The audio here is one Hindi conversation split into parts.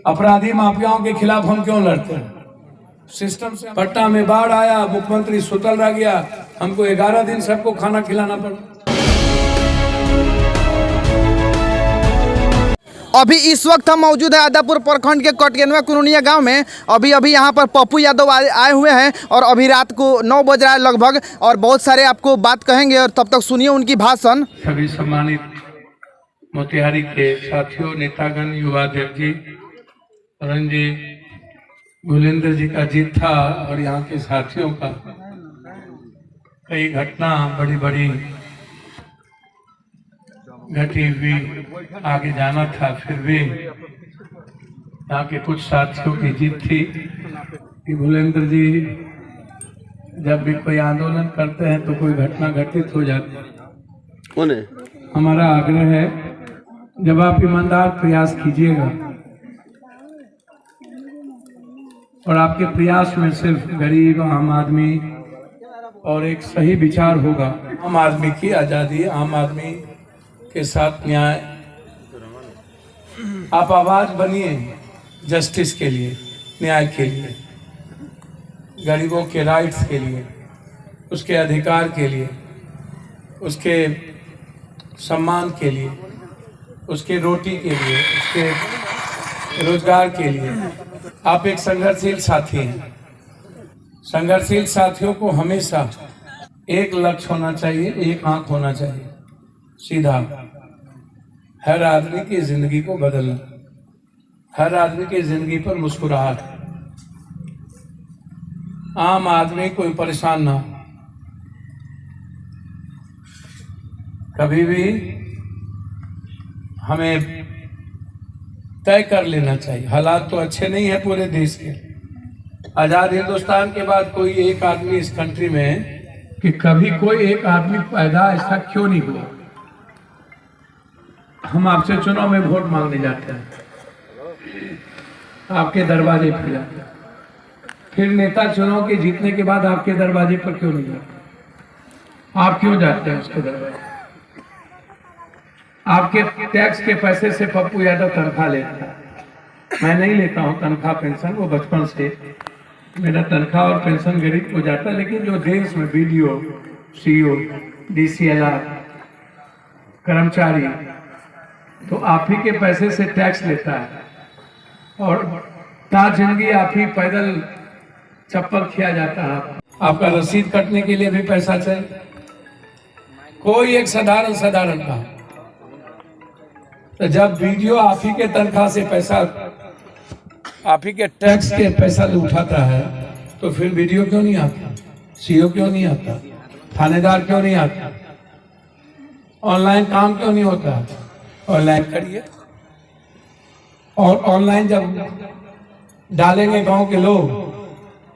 अपराधी माफियाओं के खिलाफ हम क्यों लड़ते हैं? सिस्टम से पटना में बाढ़ आया, मुख्यमंत्री सुतल रह गया, हमको 11 दिन सबको खाना खिलाना पड़ा। अभी इस वक्त हम मौजूद है आदापुर प्रखंड के कटकेनवा कुरुनिया गांव में। अभी यहाँ पर पप्पू यादव आए हुए हैं और अभी रात को 9 बज रहा है लगभग, और बहुत सारे आपको बात कहेंगे और तब तक सुनिए उनकी भाषण। सभी सम्मानित मोतिहारी के साथियों, नेतागण, युवा अध्यक्ष जी, अरुण जी, गुलेंद्र जी का जीत था और यहाँ के साथियों का कई घटना बड़ी बड़ी घटी हुई, आगे जाना था, फिर भी यहाँ के कुछ साथियों की जीत थी कि गुलेंद्र जी जब भी कोई आंदोलन करते हैं तो कोई घटना घटित हो जाती है। हमारा आग्रह है, जब आप ईमानदार प्रयास कीजिएगा और आपके प्रयास में सिर्फ गरीब, आम आदमी और एक सही विचार होगा, आम आदमी की आज़ादी, आम आदमी के साथ न्याय, आप आवाज बनिए जस्टिस के लिए, न्याय के लिए, गरीबों के राइट्स के लिए, उसके अधिकार के लिए, उसके सम्मान के लिए, उसके रोटी के लिए, उसके रोजगार के लिए। आप एक संघर्षशील साथी हैं। संघर्षशील साथियों को हमेशा एक लक्ष्य होना चाहिए, एक आंख होना चाहिए, सीधा। हर आदमी की जिंदगी को बदलना, हर आदमी की जिंदगी पर मुस्कुराहट, आम आदमी कोई परेशान ना हो। कभी भी हमें तय कर लेना चाहिए। हालात तो अच्छे नहीं है पूरे देश के। आजाद हिंदुस्तान के बाद कोई एक आदमी इस कंट्री में, कि कभी कोई एक आदमी पैदा ऐसा क्यों नहीं हुआ। हम आपसे चुनाव में वोट मांगने जाते हैं, आपके दरवाजे पर जाते हैं, फिर नेता चुनाव के जीतने के बाद आपके दरवाजे पर क्यों नहीं जाते? आप क्यों जाते हैं उसके दरवाजे? आपके टैक्स के पैसे से पप्पू यादव तनख्वाह लेता है। मैं नहीं लेता हूं तनख्वाह, पेंशन, वो बचपन से मेरा तनख्वाह और पेंशन गरीब को जाता है। लेकिन जो देश में बीडीओ, सीओ, डीसीएलआर कर्मचारी, तो आप ही के पैसे से टैक्स लेता है और ताज जिंदगी आप ही पैदल चप्पल खिया जाता है। आपका रसीद कटने के लिए भी पैसा चाहिए। कोई एक साधारण का, तो जब वीडियो आप ही के तनख्वाह से पैसा, आप ही के टैक्स के पैसा उठाता है, तो फिर वीडियो क्यों नहीं आता? सीओ क्यों नहीं आता? थानेदार क्यों नहीं आता? ऑनलाइन काम क्यों नहीं होता? ऑनलाइन करिए। और ऑनलाइन जब डालेंगे गांव के लोग,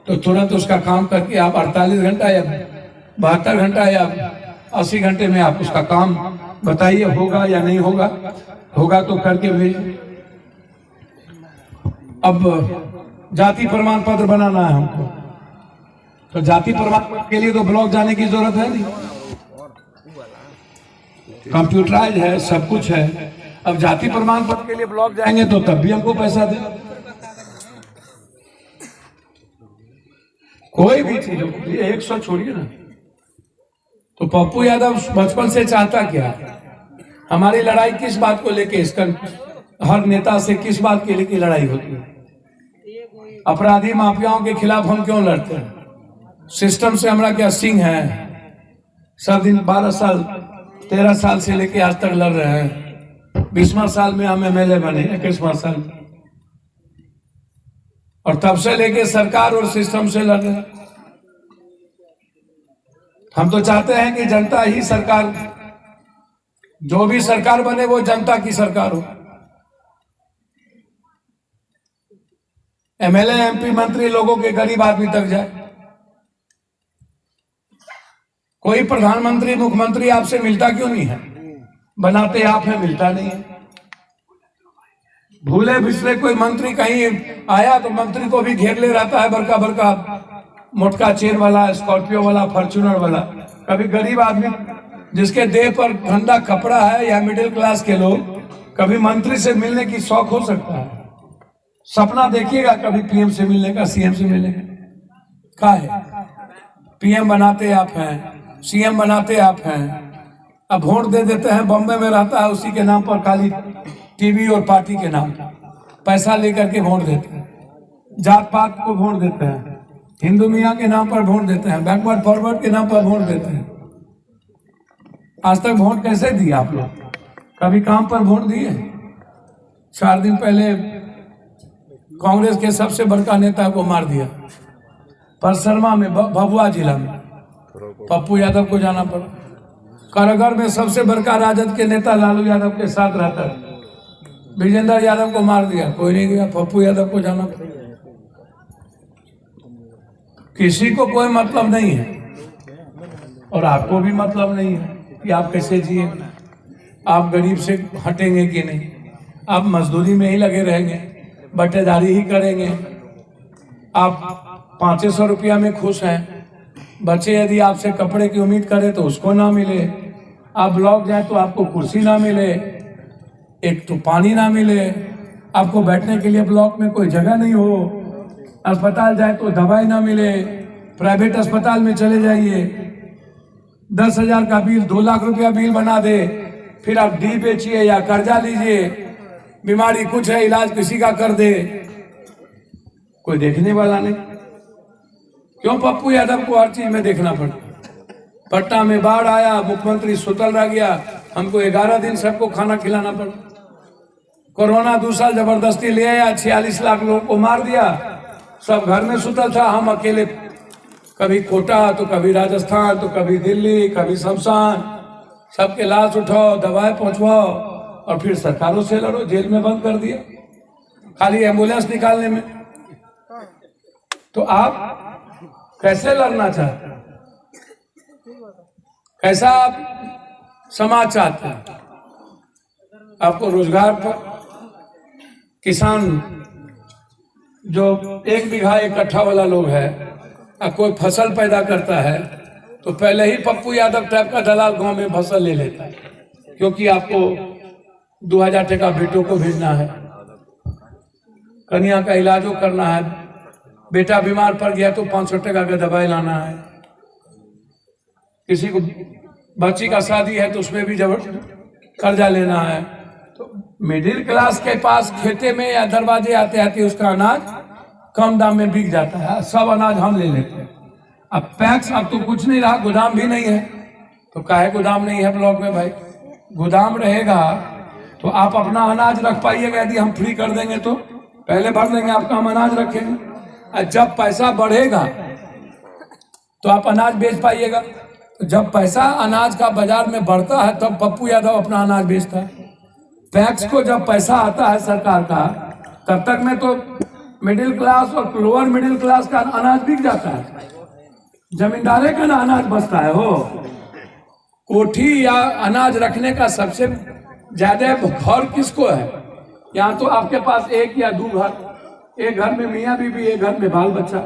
तो तुरंत उसका काम करके आप 48 घंटा या 72 घंटा या 80 घंटे में आप उसका काम बताइए, होगा या नहीं होगा। होगा तो करके भेजिए। अब जाति प्रमाण पत्र बनाना है हमको, तो जाति प्रमाण पत्र के लिए तो ब्लॉक जाने की जरूरत है नहीं, कंप्यूटराइज है, सब कुछ है। अब जाति प्रमाण पत्र के लिए ब्लॉक जाएंगे तो तब भी हमको पैसा दे। कोई भी चीज, 100 छोड़िए ना। तो पप्पू यादव बचपन से चाहता क्या? हमारी लड़ाई किस बात को लेके, इसका हर नेता से किस बात के लेके लड़ाई होती है? अपराधी माफियाओं के खिलाफ हम क्यों लड़ते हैं? सिस्टम से हमारा क्या सिंह है? सब दिन 12 साल 13 साल से लेके आज तक लड़ रहे हैं। 20वां साल में हम एमएलए बने, 21वां साल में, और तब से लेके सरकार और सिस्टम से लड़ रहे हैं। हम तो चाहते हैं कि जनता ही सरकार, जो भी सरकार बने वो जनता की सरकार हो। एमएलए, एमपी, मंत्री लोगों के गरीब आदमी तक जाए। कोई प्रधानमंत्री, मुख्यमंत्री आपसे मिलता क्यों नहीं है? बनाते आप हैं, मिलता नहीं है। भूले बिसरे कोई मंत्री कहीं आया तो मंत्री को भी घेर ले रहता है, बड़का बड़का मोटका चेन वाला, स्कॉर्पियो वाला, फॉर्च्यूनर वाला। कभी गरीब आदमी जिसके देह पर गंदा कपड़ा है या मिडिल क्लास के लोग, कभी मंत्री से मिलने की शौक हो सकता है? सपना देखिएगा कभी पीएम से मिलने का, सीएम से मिलने का। क्या है, पीएम बनाते आप हैं, सीएम बनाते आप हैं, अब वोट दे देते हैं। बम्बई में रहता है, उसी के नाम पर खाली टीवी और पार्टी के नाम पर पैसा लेकर के वोट देते हैं, जात पात को वोट देते हैं, हिंदू मियाँ के नाम पर वोट देते हैं, बैकवर्ड फॉरवर्ड के नाम पर वोट देते हैं। आज तक वोट कैसे दिए आप लोग? कभी काम पर वोट दिए? 4 दिन पहले कांग्रेस के सबसे बड़का नेता को मार दिया परसरमा में, भभुआ जिला में। पप्पू यादव को जाना पड़ा। कारागार में सबसे बड़का राजद के नेता लालू यादव के साथ रहता है, विजेंद्र यादव को मार दिया, कोई नहीं गया, पप्पू यादव को जाना पड़ा। किसी को कोई मतलब नहीं है और आपको भी मतलब नहीं है कि आप कैसे जिए, आप गरीब से हटेंगे कि नहीं, आप मजदूरी में ही लगे रहेंगे, बटेदारी ही करेंगे। आप 500 रुपया में खुश हैं, बच्चे यदि आपसे कपड़े की उम्मीद करें तो उसको ना मिले, आप ब्लॉक जाए तो आपको कुर्सी ना मिले, एक तो पानी ना मिले, आपको बैठने के लिए ब्लॉक में कोई जगह नहीं हो, अस्पताल जाए तो दवाई ना मिले, प्राइवेट अस्पताल में चले जाइए, 10,000 का बिल 2 लाख रुपया बिल बना दे, फिर आप डी बेचिए या कर्जा लीजिए, बीमारी कुछ है इलाज किसी का कर दे, कोई देखने वाला नहीं। क्यों पप्पू यादव को हर चीज में देखना पड़ता? पटना में बाढ़ आया, मुख्यमंत्री सुतल रह गया, हमको 11 दिन सबको खाना खिलाना पड़ा। कोरोना 2 साल जबरदस्ती ले आया, 46 लाख लोगों को मार दिया, सब घर में सुतल था, हम अकेले कभी कोटा तो कभी राजस्थान तो कभी दिल्ली, कभी शमशान, सबके लाश उठाओ, दवाएं पहुंचवाओ और फिर सरकारों से लड़ो। जेल में बंद कर दिया खाली एम्बुलेंस निकालने में। तो आप कैसे लड़ना चाहते हैं? कैसा आप समाज चाहते हैं? आपको रोजगार पर किसान जो 1 बीघा 1 कट्ठा वाला लोग है, कोई फसल पैदा करता है तो पहले ही पप्पू यादव टाइप का दलाल गांव में फसल ले लेता है, क्योंकि आपको 2000 टका बेटों को भेजना है, कन्या का इलाजो करना है, बेटा बीमार पड़ गया तो 500 टका का दवाई लाना है, किसी को बच्ची का शादी है तो उसमें भी कर्जा लेना है। तो मिडिल क्लास के पास खेते में या दरवाजे आते आते उसका अनाज कम दाम में बिक जाता है, सब अनाज हम ले लेते हैं। अब पैक्स, अब तो कुछ नहीं रहा, गोदाम भी नहीं है, तो काहे गोदाम नहीं है ब्लॉक में? भाई गोदाम रहेगा तो आप अपना अनाज रख पाइएगा। यदि हम फ्री कर देंगे तो पहले भर देंगे, आपका हम अनाज रखेंगे, और जब पैसा बढ़ेगा तो आप अनाज बेच पाइएगा। तो जब पैसा अनाज का बाजार में बढ़ता है तब पप्पू यादव अपना अनाज बेचता है। पैक्स को जब पैसा आता है सरकार का, तब तक में तो मिडिल क्लास और लोअर मिडिल क्लास का अनाज बिक जाता है, जमींदारे का ना अनाज बचता है। हो कोठी या अनाज रखने का सबसे ज्यादा घर किसको है? यहाँ तो आपके पास 1 या 2 घर, एक घर में मियाँ बीबी, एक घर में बाल बच्चा।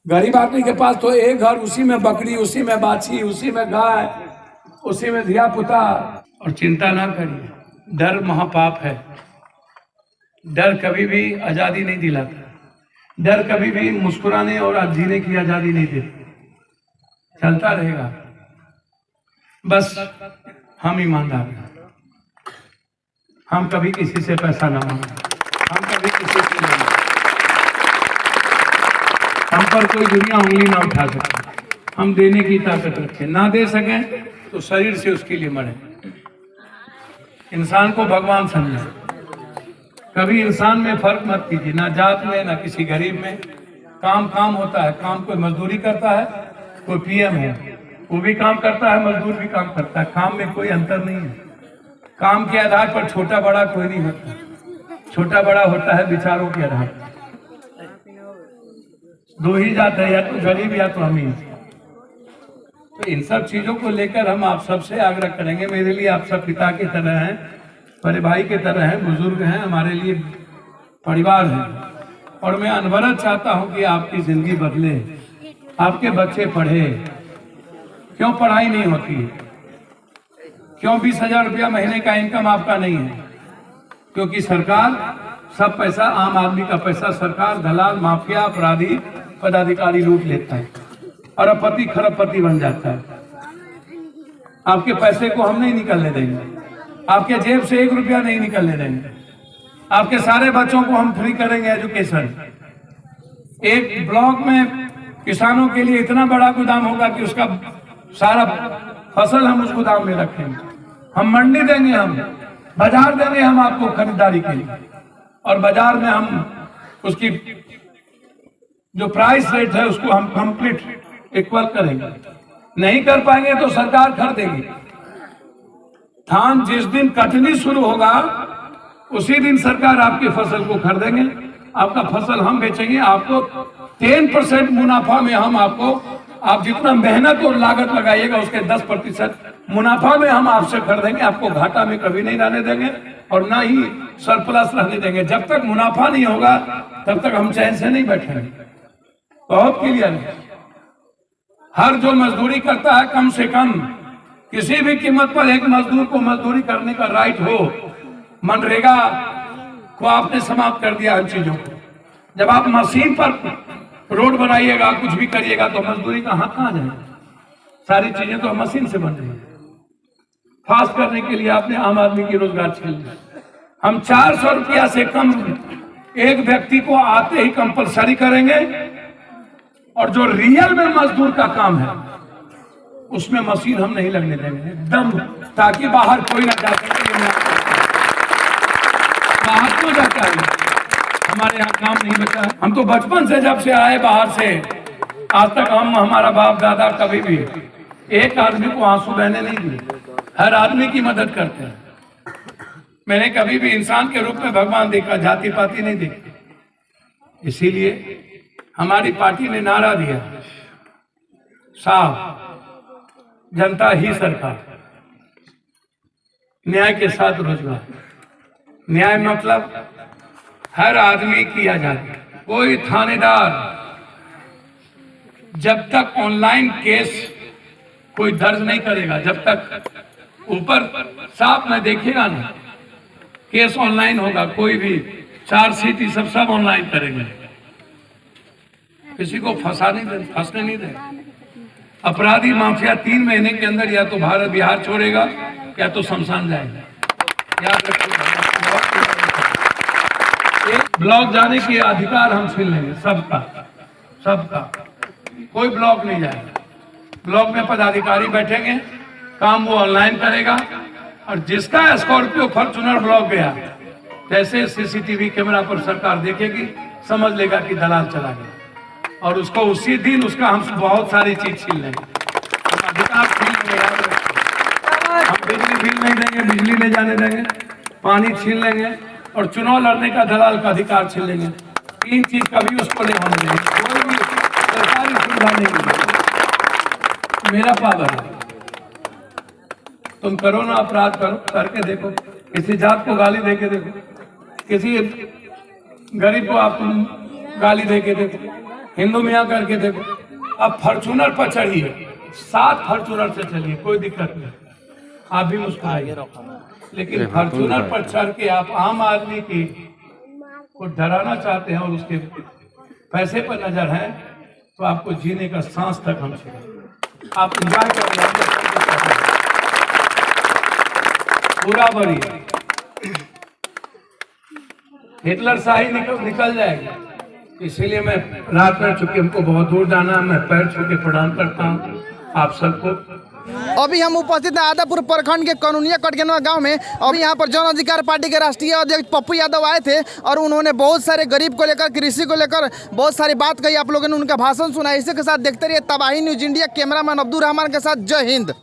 गरीब आदमी के पास तो एक घर, उसी में बकरी, उसी में बाछी, उसी में गाय, उसी में धिया पुता। और चिंता ना करिए, डर महापाप है। डर कभी भी आजादी नहीं दिलाता, डर कभी भी मुस्कुराने और जीने की आजादी नहीं देता। चलता रहेगा, बस हम ईमानदार हैं, हम कभी किसी से पैसा ना मांगे, हम कभी किसी से नहीं, हम पर कोई दुनिया उंगली ना उठा सके। हम देने की ताकत रखें, ना दे सकें तो शरीर से उसके लिए मरे। इंसान को भगवान समझे, कभी इंसान में फर्क मत कीजिए, ना जात में ना किसी गरीब में। काम काम होता है, काम कोई मजदूरी करता है, कोई पीएम है वो भी काम करता है, मजदूर भी काम करता है, काम में कोई अंतर नहीं है। काम के आधार पर छोटा बड़ा कोई नहीं होता, छोटा बड़ा होता है विचारों के आधार पर। 2 ही जात है, या तो गरीब या तो अमीर। तो इन सब चीजों को लेकर हम आप सबसे आग्रह करेंगे। मेरे लिए आप सब पिता की तरह हैं, बड़े भाई की तरह हैं, बुजुर्ग हैं, हमारे लिए परिवार है। और मैं अनवरत चाहता हूं कि आपकी जिंदगी बदले, आपके बच्चे पढ़े। क्यों पढ़ाई नहीं होती है? क्यों 20,000 रुपया महीने का इनकम आपका नहीं है? क्योंकि सरकार सब पैसा आम आदमी का पैसा सरकार, दलाल, माफिया, अपराधी, पदाधिकारी लूट लेता है और अरबपति खरबपति बन जाता है। आपके पैसे को हम नहीं निकलने देंगे, आपके जेब से 1 रुपया नहीं निकलने देंगे। आपके सारे बच्चों को हम फ्री करेंगे एजुकेशन। एक ब्लॉक में किसानों के लिए इतना बड़ा गोदाम होगा कि उसका सारा फसल हम उस गोदाम में रखेंगे। हम मंडी देंगे, हम बाजार देंगे हम आपको खरीदारी के लिए, और बाजार में हम उसकी जो प्राइस रेट है उसको हम कंप्लीट इक्वल करेंगे। नहीं कर पाएंगे तो सरकार खरीदेगी। धान जिस दिन कटनी शुरू होगा उसी दिन सरकार आपकी फसल को खरीदेंगे, आपका फसल हम बेचेंगे। आपको 10% मुनाफा में हम आपको, आप जितना मेहनत और लागत लगाइएगा उसके 10% मुनाफा में हम आपसे खरीदेंगे। आपको घाटा में कभी नहीं रहने देंगे और ना ही सरप्लस रहने देंगे। जब तक मुनाफा नहीं होगा तब तक हम चैन से नहीं बैठेंगे। बहुत क्लियर है। हर जो मजदूरी करता है कम से कम किसी भी कीमत पर एक मजदूर को मजदूरी करने का राइट हो। मनरेगा को आपने समाप्त कर दिया इन चीजों को। जब आप मशीन पर रोड बनाइएगा, कुछ भी करिएगा तो मजदूरी का हक कहाँ जाएगा? सारी चीजें तो मशीन से बन रही है। फास्ट करने के लिए आपने आम आदमी की रोजगार छीन लिया। हम 400 रुपया से कम एक व्यक्ति को आते ही कंपलसरी करेंगे, और जो रियल में मजदूर का काम है उसमें मशीन हम नहीं लगने देंगे एकदम, ताकि बाहर कोई ना जा सके। बाहर क्यों जाता है? हमारे यहाँ काम नहीं बचा है। हम तो बचपन से जब से आए बाहर से आज तक हम, हमारा बाप दादा कभी भी एक आदमी को आंसू बहने नहीं दिए। हर आदमी की मदद करते हैं। मैंने कभी भी इंसान के रूप में भगवान देखा, जाति पाति नहीं देखी। इसीलिए हमारी पार्टी ने नारा दिया, साफ, जनता ही सरकार, न्याय के साथ रोजगार। न्याय मतलब हर आदमी किया जाए। कोई थानेदार जब तक ऑनलाइन केस कोई दर्ज नहीं करेगा, जब तक ऊपर साफ में देखिएगा ना केस ऑनलाइन होगा, कोई भी चार्जशीट सब ऑनलाइन करेंगे। किसी को फंसने नहीं देंगे। अपराधी माफिया 3 महीने के अंदर या तो भारत बिहार छोड़ेगा या तो शमशान जाएगा। याद रखिए, एक ब्लॉक जाने के अधिकार हम छीन लेंगे सबका। कोई ब्लॉक नहीं जाएगा। ब्लॉक में पदाधिकारी बैठेंगे, काम वो ऑनलाइन करेगा, और जिसका स्कॉर्पियो फॉर्च्यूनर ब्लॉक गया, जैसे सीसीटीवी कैमरा पर सरकार देखेगी, समझ लेगा कि दलाल चला गया, और उसको उसी दिन उसका हम बहुत सारी चीज छीन लेंगे। हम अधिकार छीन लेंगे। हम बिजली बिल नहीं देंगे, बिजली ले जाने देंगे, पानी छीन लेंगे, और चुनाव लड़ने का दलाल का अधिकार छीन लेंगे। 3 चीज कभी उसको नहीं होने देंगे। कोई भी सरकारी सुविधा नहीं मिलेगी। मेरा पावर है। तुम करो ना, अपराध करो, करके देखो। किसी जात को गाली देके देखो, किसी गरीब को आप गाली देके देखो, हिंदू मियाँ करके देखो। अब फॉर्च्यूनर पर चढ़िए, 7 फॉर्च्यूनर से चलिए, कोई दिक्कत नहीं। आप भी मुस्कुराइए, लेकिन फॉर्च्यूनर पर चढ़ के आप आम आदमी की को डराना चाहते हैं और उसके पैसे पर नजर है, तो आपको जीने का सांस तक हम छीन। आप इंजॉय कर रहे हैं पूरा बड़ी हिटलर शाही निकल जाएगा। इसीलिए मैं रात में, चूंकि हमको बहुत दूर जाना है, मैं पैर छू के प्रणाम करता हूँ आप सबको। अभी हम उपस्थित हैं आदापुर प्रखंड के कनुनिया कटकेनवा गांव में। अभी यहाँ पर जन अधिकार पार्टी के राष्ट्रीय अध्यक्ष पप्पू यादव आए थे और उन्होंने बहुत सारे गरीब को लेकर, कृषि को लेकर बहुत सारी बात कही। आप लोगों ने उनका भाषण सुना। इसी के साथ देखते रहिए तबाही news India. Cameraman Abdul Rahman के साथ, जय हिंद।